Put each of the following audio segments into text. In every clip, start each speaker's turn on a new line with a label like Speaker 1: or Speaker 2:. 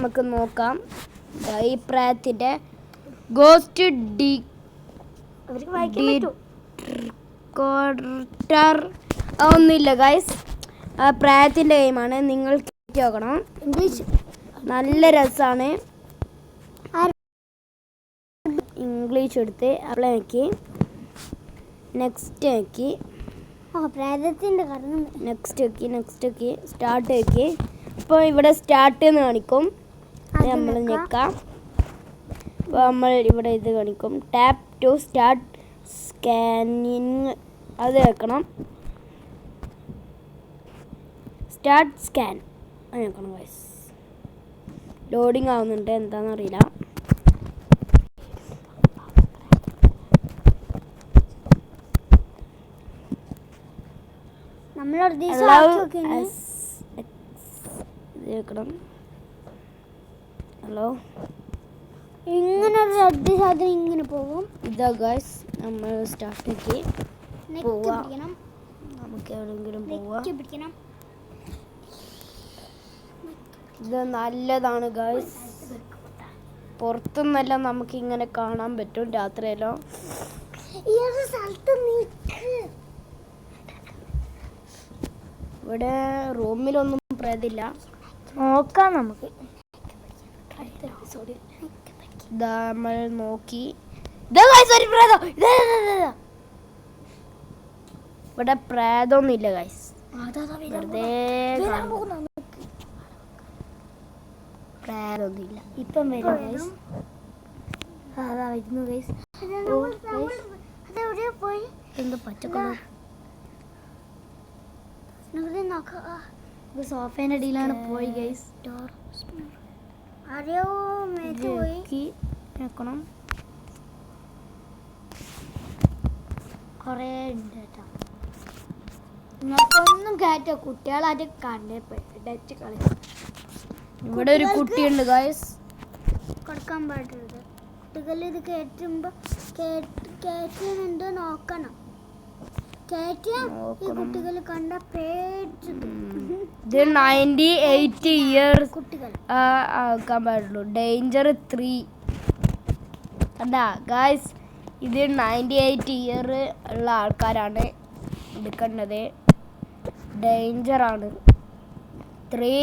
Speaker 1: നമുക്ക് നോക്കാം. ഈ പ്രായത്തിൻ്റെ ഗോസ്റ്റ് ഒന്നുമില്ല ഗൈസ്. ആ പ്രായത്തിൻ്റെ ഗെയിമാണ്. നിങ്ങൾ കേട്ട് നോക്കണം. ഇംഗ്ലീഷ് നല്ല രസമാണ്. ഇംഗ്ലീഷ് എടുത്ത് അവളെ നോക്കി നെക്സ്റ്റ് നോക്കി നെക്സ്റ്റ് നോക്കി സ്റ്റാർട്ട് നോക്കി. ഇപ്പോൾ ഇവിടെ സ്റ്റാർട്ട് എന്ന് കാണിക്കും. നമ്മൾ ഞെക്കാം. അപ്പോൾ നമ്മൾ ഇവിടെ ഇത് കാണിക്കും. Tap to start scanning. അത് വെക്കണം. സ്റ്റാർട്ട് സ്കാൻ അത് നോക്കണം ഗൈസ്. ലോഡിങ് ആവുന്നുണ്ട്, എന്താണെന്നറിയില്ല. ഹലോ
Speaker 2: ഇങ്ങനെ റെഡ് സാധനം ഇങ്ങനെ പോകും.
Speaker 1: ഇതാ ഗൈസ് നമ്മൾ സ്റ്റാർട്ടിലേക്ക് പോവാം. നമുക്ക് എവിടെയെങ്കിലും പോവാം. ഇത് നല്ലതാണ് ഗൈസ്. പുറത്തുനിന്നെല്ലാം നമുക്ക് ഇങ്ങനെ കാണാൻ പറ്റും രാത്രിയെല്ലാം. ഇവിടെ റൂമിലൊന്നും പ്രേതില്ല.
Speaker 2: നോക്കാം നമുക്ക്.
Speaker 1: ഇതാ നമ്മൾ നോക്കി. ഇവിടെ പ്രേതമൊന്നും ഇല്ല ഗൈസ്. വെറുതെ പ്രേതമൊന്നുമില്ല.
Speaker 2: ഇപ്പം വരും ഗൈസ്. അതാ വരുന്നു ഗൈസ്.
Speaker 1: എന്ത് പച്ചക്കളർ
Speaker 2: സോഫേന്റെ അടിയിലാണ് പോയി ഗൈസ്.
Speaker 1: നോക്കണം.
Speaker 2: കൊറേ ഉണ്ട് കേട്ടോ. നിങ്ങൾക്കൊന്നും കയറ്റോ. കുട്ടികളായിട്ട് കണ്ടേ കളി.
Speaker 1: ഇവിടെ ഒരു കുട്ടിയുണ്ട് ഗൈസ്.
Speaker 2: കൊടുക്കാൻ പാടുള്ളത് കുട്ടികൾ ഇത് കയറ്റുമ്പോ കയറ്റുന്നുണ്ട് നോക്കണം. കുട്ടികൾ കണ്ട പേടിച്ചു.
Speaker 1: ഇത് 98 ഇയേഴ്സ്
Speaker 2: കുട്ടികൾ
Speaker 1: ആക്കാൻ പാടുള്ളൂ. ഡേഞ്ചർ 3 കണ്ടാ ഗൈസ്. ഇത് 98 ഇയർ ഉള്ള ആൾക്കാരാണ് എടുക്കേണ്ടത്. ഡേഞ്ചറാണ്. 3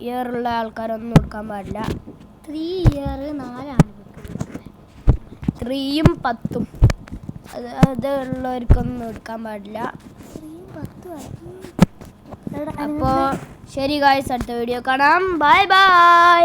Speaker 1: ഇയർ ഉള്ള ആൾക്കാരൊന്നും എടുക്കാൻ പാടില്ല.
Speaker 2: 3 ഇയർ 4
Speaker 1: 3ഉം 10ഉം അത് ഉള്ളവർക്കൊന്നും എടുക്കാൻ പാടില്ല. അപ്പോൾ ശരി ഗായ്സ്, അടുത്ത വീഡിയോ കാണാം. Bye bye.